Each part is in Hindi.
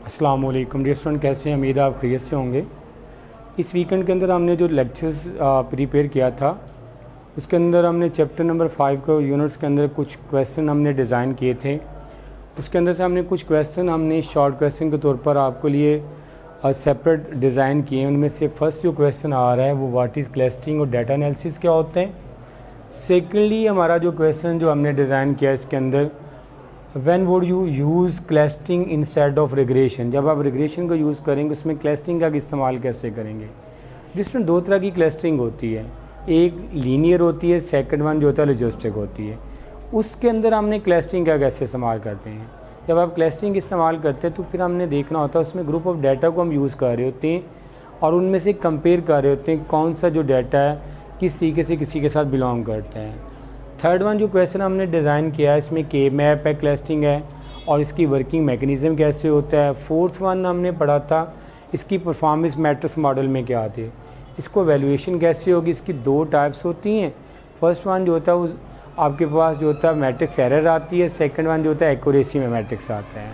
अस्सलाम वालेकुम डियर स्टूडेंट, कैसे हैं? उम्मीद है आप खैरियत से होंगे। इस वीकेंड के अंदर हमने जो लेक्चर्स प्रिपेयर किया था उसके अंदर हमने चैप्टर नंबर 5 को यूनिट्स के अंदर कुछ क्वेश्चन हमने डिज़ाइन किए थे। उसके अंदर से हमने कुछ क्वेश्चन हमने शॉर्ट क्वेश्चन के तौर पर आपके लिए सेपरेट डिज़ाइन किए। उनमें से फर्स्ट जो क्वेश्चन आ रहा है वो व्हाट इज़ क्लस्टरिंग और डाटा एनालिसिस क्या होते हैं। सेकेंडली हमारा जो क्वेश्चन जो हमने डिज़ाइन किया इसके अंदर when would you use clustering instead of regression, जब आप रिग्रेशन को यूज़ करेंगे उसमें क्लस्टरिंग का इस्तेमाल कैसे करेंगे। जिसमें दो तरह की क्लस्टरिंग होती है, एक लीनियर होती है, सेकंड वन जो होता है लॉजिस्टिक होती है। उसके अंदर हमने क्लस्टरिंग का कैसे इस्तेमाल करते हैं। जब आप क्लस्टरिंग इस्तेमाल करते हैं तो फिर हमने देखना होता है उसमें ग्रुप ऑफ डाटा को हम यूज़ कर रहे होते हैं और उनमें से कंपेयर कर रहे होते हैं कौन सा जो डाटा है किस तरीके से किसी के साथ बिलोंग करता है। थर्ड वन जो क्वेश्चन हमने डिज़ाइन किया है इसमें के मैप है, क्लस्टरिंग है और इसकी वर्किंग मैकेनिज़्म कैसे होता है। फोर्थ वन हमने पढ़ा था इसकी परफॉर्मेंस मैट्रिक्स मॉडल में क्या आती है, इसको वैल्यूएशन कैसे होगी। इसकी दो टाइप्स होती हैं। फर्स्ट वन जो होता है उस आपके पास जो होता है मैट्रिक्स एरर आती है, सेकंड वन जो होता है एक्यूरेसी में मैट्रिक्स आता है।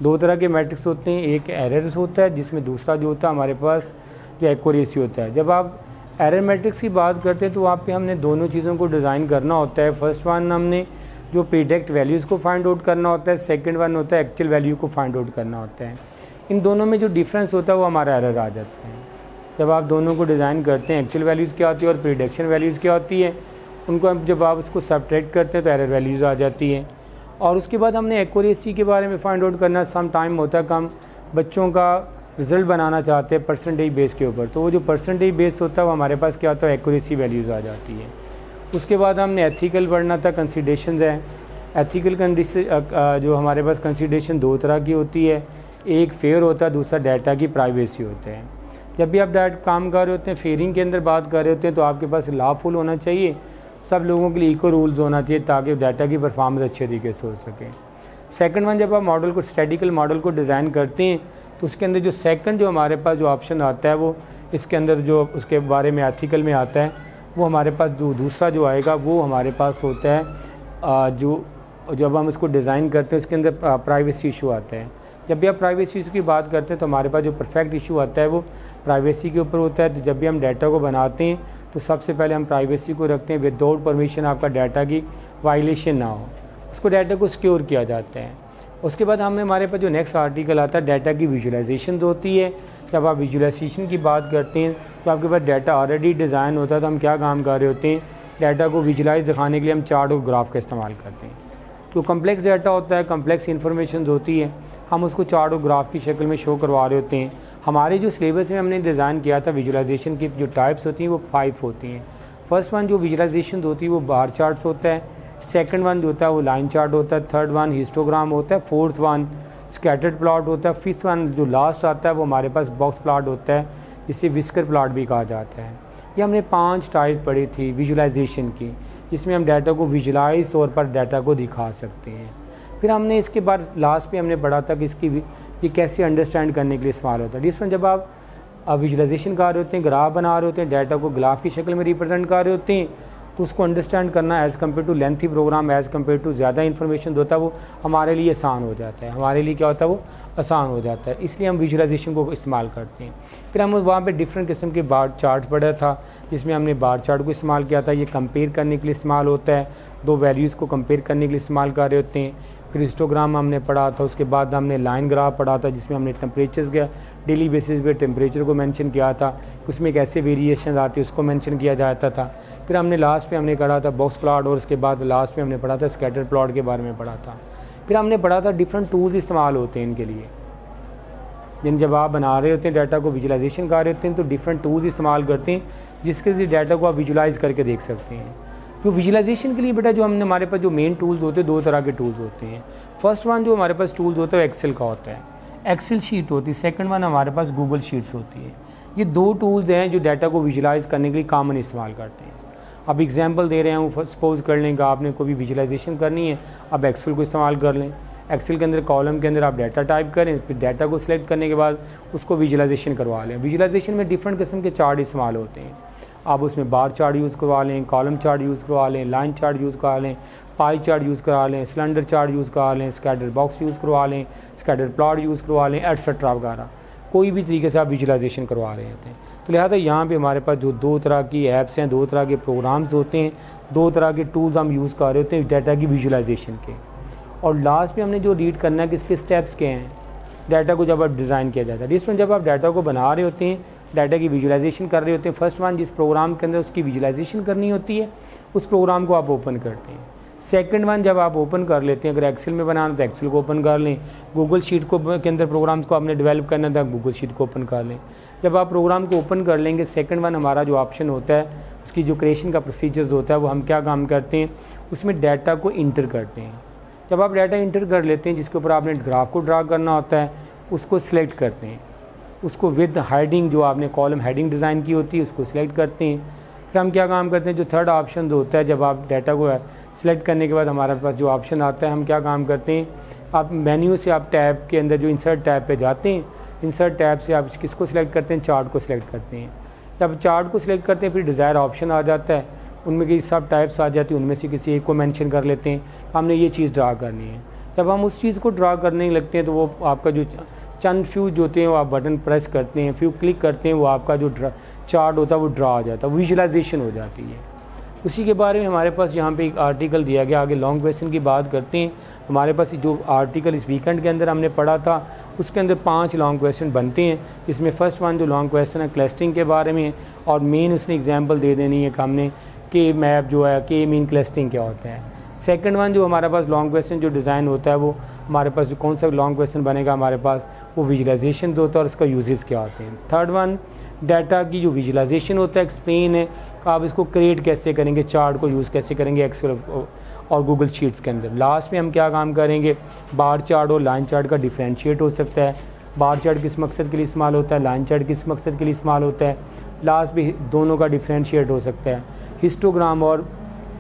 दो तरह के मैट्रिक्स होते हैं, एक एरर होता है जिसमें दूसरा जो होता है हमारे पास जो एक्यूरेसी होता है। जब आप एरर मैट्रिक्स की बात करते हैं तो वहाँ पे हमने दोनों चीज़ों को डिज़ाइन करना होता है। फर्स्ट वन हमने जो प्रीडिक्ट वैल्यूज़ को फाइंड आउट करना होता है, सेकंड वन होता है एक्चुअल वैल्यू को फाइंड आउट करना होता है। इन दोनों में जो डिफरेंस होता है वो हमारा एरर आ जाता है। जब आप दोनों को डिज़ाइन करते हैं एक्चुअल वैल्यूज़ क्या होती है और प्रीडिक्शन वैल्यूज़ क्या होती है, उनको जब आप उसको सब्ट्रैक्ट करते हैं तो एरर वैल्यूज़ आ जाती है। और उसके बाद हमने एक्यूरेसी के बारे में फाइंड आउट करना। सम टाइम होता है कम बच्चों का रिज़ल्ट बनाना चाहते हैं परसेंटेज बेस के ऊपर, तो वो जो परसेंटेज बेस होता है वो हमारे पास क्या होता है एक्यूरेसी वैल्यूज़ आ जाती है। उसके बाद हमने एथिकल पढ़ना था, कंसिडरेशंस है। एथिकल जो हमारे पास कंसिडरेशन दो तरह की होती है, एक फेयर होता है, दूसरा डाटा की प्राइवेसी होता है। जब भी आप काम कर रहे होते हैं, फेयरिंग के अंदर बात कर रहे होते हैं तो आपके पास लॉफुल होना चाहिए, सब लोगों के लिए इक्वल रूल्स होना चाहिए ताकि डाटा की परफॉर्मेंस अच्छे तरीके से हो सके। सेकंड वन जब आप मॉडल को स्टैटिकल मॉडल को डिज़ाइन करते हैं तो उसके अंदर जो सेकंड जो हमारे पास जो ऑप्शन आता है वो इसके अंदर जो उसके बारे में एथिकल में आता है वो हमारे पास दूसरा जो आएगा वो हमारे पास होता है जो जब हम इसको डिज़ाइन करते हैं उसके अंदर प्राइवेसी इशू आता है। जब भी आप प्राइवेसी इशू की बात करते हैं तो हमारे पास जो परफेक्ट इशू आता है वो प्राइवेसी के ऊपर होता है। तो जब भी हम डाटा को बनाते हैं तो सबसे पहले हम प्राइवेसी को रखते हैं, विदाउट परमिशन आपका डाटा की वायलेशन ना हो, उसको डाटा को सिक्योर किया जाता है। उसके बाद हमारे पास जो नेक्स्ट आर्टिकल आता है डाटा की विजुलाइजेशन होती है। जब आप विजुलाइजेशन की बात करते हैं तो आपके पास डाटा ऑलरेडी डिज़ाइन होता है, तो हम क्या काम कर रहे होते हैं, डाटा को विजुलाइज दिखाने के लिए हम चार्ट और ग्राफ का इस्तेमाल करते हैं। तो कम्प्लेक्स डाटा होता है, कम्प्लेक्स इन्फॉर्मेशन होती है, हम उसको चार्ट और ग्राफ की शक्ल में शो करवा रहे होते हैं। हमारे जो सिलेबस में हमने डिज़ाइन किया था विजुलाइजेशन की जो टाइप्स होती हैं वो 5 होती हैं। फर्स्ट वन जो विजुलाइजेशन होती है वो बार चार्ट्स होता है, सेकंड वन जो होता है वो लाइन चार्ट होता है, थर्ड वन हिस्टोग्राम होता है, फोर्थ वन स्कैटर्ड प्लॉट होता है, फिफ्थ वन जो लास्ट आता है वो हमारे पास बॉक्स प्लॉट होता है जिसे विस्कर प्लॉट भी कहा जाता है। ये हमने 5 टाइप पढ़ी थी विजुलाइजेशन की, जिसमें हम डाटा को विजुलाइज तौर पर डाटा को दिखा सकते हैं। फिर हमने इसके बाद लास्ट पे हमने पढ़ा था कि इसकी ये कैसे अंडरस्टैंड करने के लिए इस्तेमाल होता है। जिसमें जब आप विजुलाइजेशन कर रहे होते हैं, ग्राफ बना रहे होते हैं, डाटा को ग्राफ की शक्ल में रिप्रेजेंट कर रहे होते हैं, तो उसको अंडरस्टैंड करना as compare to lengthy program, as compare to ज़्यादा इन्फॉर्मेशन होता है वो हमारे लिए आसान हो जाता है। हमारे लिए क्या होता है वो आसान हो जाता है, इसलिए हम विजुलाइजेशन को इस्तेमाल करते हैं। फिर हम वहाँ पे डिफरेंट किस्म के बार चार्ट पढ़ा था जिसमें हमने बार चार्ट को इस्तेमाल किया था। ये कंपेयर करने के लिए इस्तेमाल होता है, दो वैल्यूज़ को कंपेयर करने के लिए इस्तेमाल कर रहे होते हैं। फिर हिस्टोग्राम हमने पढ़ा था, उसके बाद हमने लाइन ग्राफ पढ़ा था जिसमें हमने टेम्परेचर का डेली बेसिस पे टेम्परेचर को मेंशन किया था, उसमें कैसे वेरिएशन आती है उसको मेंशन किया जाता था। फिर हमने लास्ट पे हमने पढ़ा था बॉक्स प्लॉट और उसके बाद लास्ट में हमने पढ़ा था स्कैटर प्लॉट के बारे में पढ़ा था। फिर हमने पढ़ा था डिफरेंट टूल्स इस्तेमाल होते हैं इनके लिए। जब आप बना रहे होते हैं डाटा को विजुलाइजेशन कर रहे होते हैं तो डिफरेंट टूल्स इस्तेमाल करते हैं जिसके से डाटा को आप विजुलाइज करके देख सकते हैं। तो विजुलाइजेशन के लिए बेटा जो हमने हमारे पास जो मेन टूल्स होते हैं, दो तरह के टूल्स होते हैं। फर्स्ट वन जो हमारे पास टूल्स होता है एक्सेल का होता है, एक्सेल शीट होती है। सेकंड वन हमारे पास गूगल शीट्स होती है। ये दो टूल्स हैं जो डाटा को विजुलाइज करने के लिए कॉमन इस्तेमाल करते हैं। अब एग्जांपल दे रहे हैं, सपोज कर लें कि आपने कोई भी विजुलाइजेशन करनी है, अब एक्सेल को इस्तेमाल कर लें। एक्सेल के अंदर कॉलम के अंदर आप डाटा टाइप करें, फिर डाटा को सिलेक्ट करने के बाद उसको विजुलाइजेशन करवा लें। विजुलाइजेशन में डिफरेंट किस्म के चार्ट इस्तेमाल होते हैं। आप उसमें बार चार्ट यूज़ करवा लें, कॉलम चार्ट यूज़ करवा लें, लाइन चार्ट यूज़ करवा लें, पाई चार्ट यूज़ करवा लें, सिलेंडर चार्ट यूज़ करवा लें, स्कैटर बॉक्स यूज़ करवा लें, स्कैटर प्लॉट यूज़ करवा लें, एटसेट्रा वगैरह। कोई भी तरीके से आप विजुलाइजेशन करवा रहे होते हैं। तो लिहाजा यहाँ पे हमारे पास जो दो तरह की ऐप्स हैं, दो तरह के प्रोग्राम्स होते हैं, दो तरह के टूल्स हम यूज़ कर रहे होते हैं डाटा की विजुलाइजेशन के। और लास्ट में हमने जो रीड करना है कि इसके स्टेप्स क्या हैं डाटा को जब आप डिज़ाइन किया जाता है। जिस जब आप डाटा को बना रहे होते हैं, डाटा की विजुलाइजेशन कर रहे होते हैं, फर्स्ट वन जिस प्रोग्राम के अंदर उसकी विजुलाइजेशन करनी होती है उस प्रोग्राम को आप ओपन करते हैं। सेकंड वन जब आप ओपन कर लेते हैं, अगर एक्सेल में बनाना तो एक्सेल को ओपन कर लें, गूगल शीट को के अंदर प्रोग्राम्स को आपने डेवलप करना था गूगल शीट को ओपन कर लें। जब आप प्रोग्राम को ओपन कर लेंगे, सेकंड वन हमारा जो ऑप्शन होता है उसकी जो क्रिएशन का प्रोसीजर्स होता है वो हम क्या काम करते हैं, उसमें डाटा को इंटर करते हैं। जब आप डाटा इंटर कर लेते हैं जिसके ऊपर आपने ग्राफ को ड्रा करना होता है उसको सिलेक्ट करते हैं, उसको विद हेडिंग जो आपने कॉलम हेडिंग डिज़ाइन की होती है उसको सिलेक्ट करते हैं। फिर हम क्या काम करते हैं, जो थर्ड ऑप्शन होता है जब आप डाटा को सिलेक्ट करने के बाद हमारे पास जो ऑप्शन आता है हम क्या काम करते हैं, आप मेन्यू से आप टैब के अंदर जो इंसर्ट टैब पे जाते हैं, इंसर्ट टैब से आप किसको सिलेक्ट करते हैं, चार्ट को सिलेक्ट करते हैं। जब चार्ट को सिलेक्ट करते हैं फिर डिज़ायर ऑप्शन आ जाता है, उनमें की सब टाइप्स आ जाती है, उनमें से किसी एक को मेंशन कर लेते हैं, हमने ये चीज़ ड्रा करनी है। जब हम उस चीज़ को ड्रा करने लगते हैं तो वो आपका जो चंद फ्यूज होते हैं वो आप बटन प्रेस करते हैं, फ्यू क्लिक करते हैं, वो आपका जो चार्ट होता है वो ड्रा हो जाता है, विजुलाइजेशन हो जाती है। उसी के बारे में हमारे पास यहाँ पे एक आर्टिकल दिया गया। आगे लॉन्ग क्वेश्चन की बात करते हैं। हमारे पास जो आर्टिकल इस वीकेंड के अंदर हमने पढ़ा था उसके अंदर 5 लॉन्ग क्वेश्चन बनते हैं। इसमें फर्स्ट वन जो लॉन्ग क्वेश्चन है क्लस्टरिंग के बारे में, और मेन उसने एग्जाम्पल दे देनी है कि हमने के मैप जो है के मीन क्लस्टरिंग क्या होता है। सेकंड वन जो हमारे पास लॉन्ग क्वेश्चन जो डिज़ाइन होता है वो हमारे पास जो कौन सा लॉन्ग क्वेश्चन बनेगा हमारे पास वो विजुलाइजेशन होता है और उसका यूजेस क्या होते हैं। थर्ड वन डाटा की जो विजुलाइजेशन होता है एक्सप्लेन है कि आप इसको क्रिएट कैसे करेंगे, चार्ट को यूज़ कैसे करेंगे एक्सेल और गूगल शीट्स के अंदर। लास्ट में हम क्या काम करेंगे, बार चार्ट और लाइन चार्ट का डिफ्रेंशिएट हो सकता है। बार चार्ट किस मकसद के लिए इस्तेमाल होता है, लाइन चार्ट किस मकसद के लिए इस्तेमाल होता है। लास्ट में दोनों का डिफ्रेंशिएट हो सकता है, हिस्टोग्राम और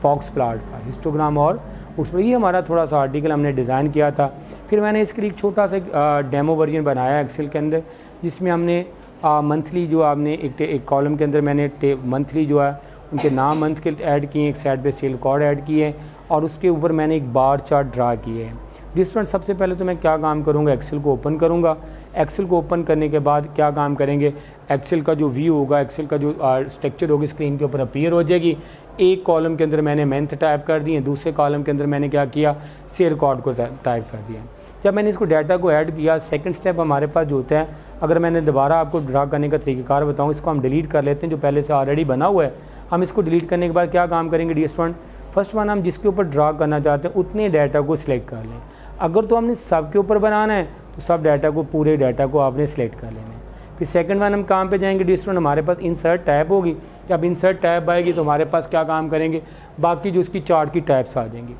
बॉक्स प्लॉट का, हिस्टोग्राम और उसमें ये हमारा थोड़ा सा आर्टिकल हमने डिज़ाइन किया था। फिर मैंने इसके लिए एक छोटा सा डेमो वर्जन बनाया एक्सेल के अंदर जिसमें हमने मंथली जो आपने एक कॉलम के अंदर मैंने मंथली जो है उनके नाम मंथ के ऐड किए, एक साइड पे सेल रिकॉर्ड ऐड किए और उसके ऊपर मैंने एक बार चार्ट ड्रा किए हैं। डिस्टेंट सबसे पहले तो मैं क्या काम करूँगा, एक्सेल को ओपन करूँगा। एक्सेल को ओपन करने के बाद क्या काम करेंगे, एक्सेल का जो व्यू होगा, एक्सेल का जो स्ट्रक्चर होगी स्क्रीन के ऊपर अपीयर हो जाएगी। एक कॉलम के अंदर मैंने मंथ टाइप कर दिए, दूसरे कॉलम के अंदर मैंने क्या किया, सेल रिकॉर्ड को टाइप कर दिया। जब मैंने इसको डाटा को ऐड किया, सेकंड स्टेप हमारे पास जो होता है, अगर मैंने दोबारा आपको ड्रा करने का तरीक़ाकार बताऊँ, इसको हम डिलीट कर लेते हैं जो पहले से ऑलरेडी बना हुआ है। हम इसको डिलीट करने के बाद क्या काम करेंगे डियर स्टूडेंट, फर्स्ट वन हम जिसके ऊपर ड्रा करना चाहते हैं उतने डाटा को सिलेक्ट कर लें। अगर तो हमने सब के ऊपर बनाना है तो सब डाटा को, पूरे डाटा को आपने सिलेक्ट कर लेना है। फिर सेकंड वन हम काम पे जाएंगे डियर स्टूडेंट, हमारे पास इंसर्ट टैब होगी। जब इंसर्ट टैब आएगी तो हमारे पास क्या काम करेंगे, बाकी जो उसकी चार्ट की टाइप्स आ जाएंगी।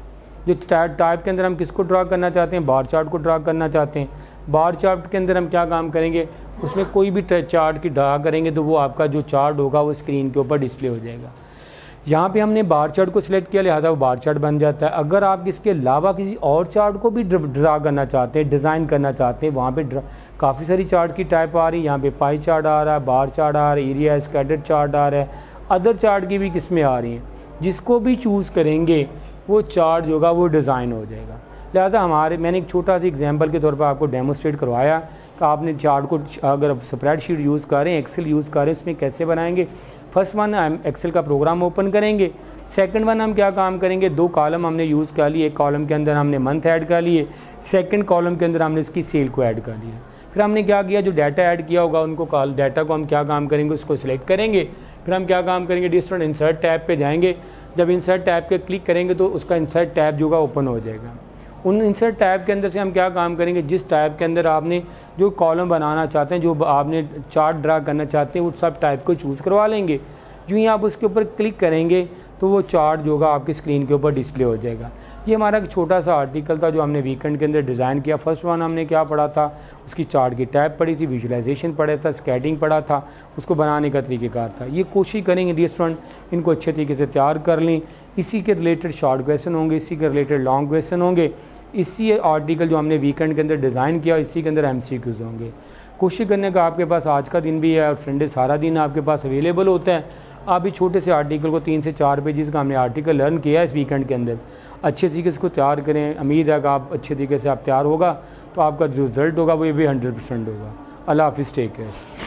जो टाइप के अंदर हम किसको ड्रा करना चाहते हैं, बार चार्ट को ड्रा करना चाहते हैं। बार चार्ट के अंदर हम क्या काम करेंगे, उसमें कोई भी चार्ट की ड्रा करेंगे तो वो आपका जो चार्ट होगा वो स्क्रीन के ऊपर डिस्प्ले हो जाएगा। यहाँ पे हमने बार चार्ट को सिलेक्ट किया, लिहाजा वो बार चार्ट बन जाता है। अगर आप इसके अलावा किसी और चार्ट को भी ड्रा करना चाहते हैं, डिज़ाइन करना चाहते हैं, वहाँ पे काफ़ी सारी चार्ट की टाइप आ रही है। यहाँ पे पाई चार्ट आ रहा है, बार चार्ट आ रहा है, एरिया स्कैटर चार्ट आ रहा है, अदर चार्ट की भी किस्में आ रही हैं। जिसको भी चूज़ करेंगे वो चार्ट जो होगा वो डिज़ाइन हो जाएगा। लिहाजा मैंने एक छोटा सा एग्जांपल के तौर पर आपको डेमोस्ट्रेट करवाया कि आपने चार्ट को अगर स्प्रेडशीट यूज़ करें, एक्सेल यूज़ करें, इसमें कैसे बनाएंगे। फर्स्ट वन हम एक्सेल का प्रोग्राम ओपन करेंगे। सेकंड वन हम क्या काम करेंगे, 2 कॉलम हमने यूज़ कर लिए। एक कॉलम के अंदर हमने मंथ ऐड कर लिए, सेकंड कॉलम के अंदर हमने इसकी सेल को ऐड कर लिया। फिर हमने क्या किया, जो डाटा ऐड किया होगा उनको डाटा को हम क्या काम करेंगे, उसको सिलेक्ट करेंगे। फिर हम क्या काम करेंगे, डिस्टेंट इंसर्ट टैब पे जाएंगे। जब इंसर्ट टैब पे क्लिक करेंगे तो उसका इंसर्ट टैब जो होगा ओपन हो जाएगा। उन इंसर्ट टैब के अंदर से हम क्या काम करेंगे, जिस टैब के अंदर आपने जो कॉलम बनाना चाहते हैं, जो आपने चार्ट ड्रा करना चाहते हैं, उस सब टैब को चूज़ करवा लेंगे। यूँ ही आप उसके ऊपर क्लिक करेंगे तो वो चार्ट जो होगा आपकी स्क्रीन के ऊपर डिस्प्ले हो जाएगा। ये हमारा एक छोटा सा आर्टिकल था जो हमने वीकेंड के अंदर डिज़ाइन किया। फर्स्ट वन हमने क्या पढ़ा था, उसकी चार्ट की टैब पढ़ी थी, विजुलाइजेशन पढ़ा था, स्कैटिंग पढ़ा था, उसको बनाने का तरीक़ेकार था। ये कोशिश करेंगे डियर स्टूडेंट इनको अच्छे तरीके से तैयार कर लें। इसी के रिलेटेड शॉर्ट क्वेश्चन होंगे, इसी के रिलेटेड लॉन्ग क्वेश्चन होंगे। इसी आर्टिकल जो हमने वीकेंड के अंदर डिज़ाइन किया इसी के अंदर MCQs होंगे। कोशिश करने का आपके पास आज का दिन भी है और संडे सारा दिन आपके पास अवेलेबल होता है। आप इस छोटे से आर्टिकल को 3 से 4 पेजेस का हमने आर्टिकल लर्न किया है इस वीकेंड के अंदर, अच्छे तरीके से इसको तैयार करें। उम्मीद है कि आप अच्छे तरीके से आप तैयार होगा तो आपका जो रिज़ल्ट होगा वो भी 100% होगा। अल्लाह हाफिज़, टेक केयर।